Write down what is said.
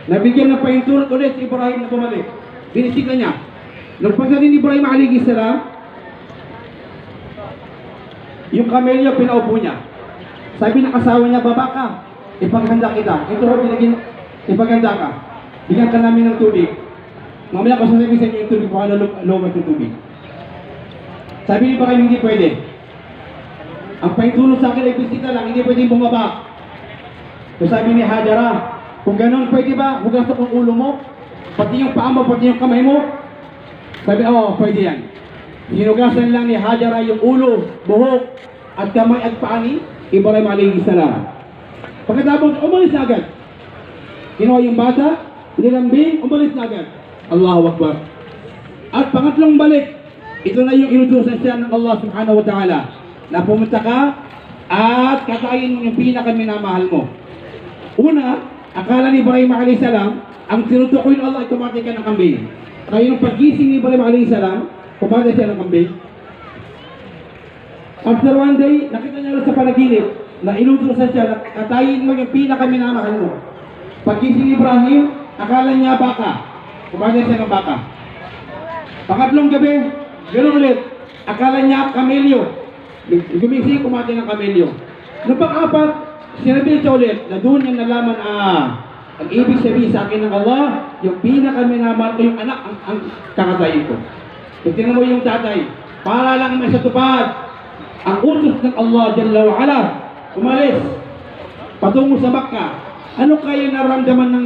Nabigyan ng pahintulot ulit si Ibrahim na bumalik. Binisita niya. Nung pagdating ni Ibrahim alayhi salam, yung kamelyo pinaupo niya. Sabi ng asawa niya, baba ka, ipaghanda kita. Ito ho, ipaghanda ka. Bigyan ka namin ng tubig. Mamaya ko sasabihin sa inyo yung tubig, baka lumat yung tubig. Sabi ni Ibrahim, hindi pwede. Ang pahintulot sa akin ay bisita lang, hindi pwedeng bumaba. So sabi ni Hajara, kung gano'n pwede ba, hugas ko ang ulo mo, pati yung paa mo, pati yung kamay mo. Sabi, oo, pwede yan. Hinugasan lang ni Hajara yung ulo, buhok, at kamay at paa ni Ibrahim alayhi salam. Pagkatapos, umalis na agad. Kinuha yung bata, nilambing, umalis na agad. Allahu Akbar. At pangatlong balik, ito na yung inutusan siya ng Allah subhanahu wa ta'ala, na pumunta ka at kakain mo yung pinakaminamahal mo. Una, akala ni Ibrahim alayhi salam, ang tinutukoy ng Allah ay kumatay ka ng kambing. Kaya nung pag-gising ni Ibrahim alayhi salam, kumatay siya ng kambing. After one day, nakita niya lang sa panaginip na inutusan siya na katayin mo yung pinakaminamahal mo. Pag-gising ni Ibrahim, akala niya baka. Kumatay siya ng baka. Pangatlong gabi, ganoon ulit. Akala niya kamelyo. Gumising, kumatay ng kamelyo. Noong pang-apat, sinabi siya ulit na doon niya nalaman, ang ibig sabihin sa akin ng Allah, yung pinakaminamahal ko, yung anak, ang kakatayin ko. Kung tingnan mo yung tatay, para lang may satupad ang utos ng Allah Jalla wa'ala, umalis, patungo sa Makkah. Ano kayo naramdaman ng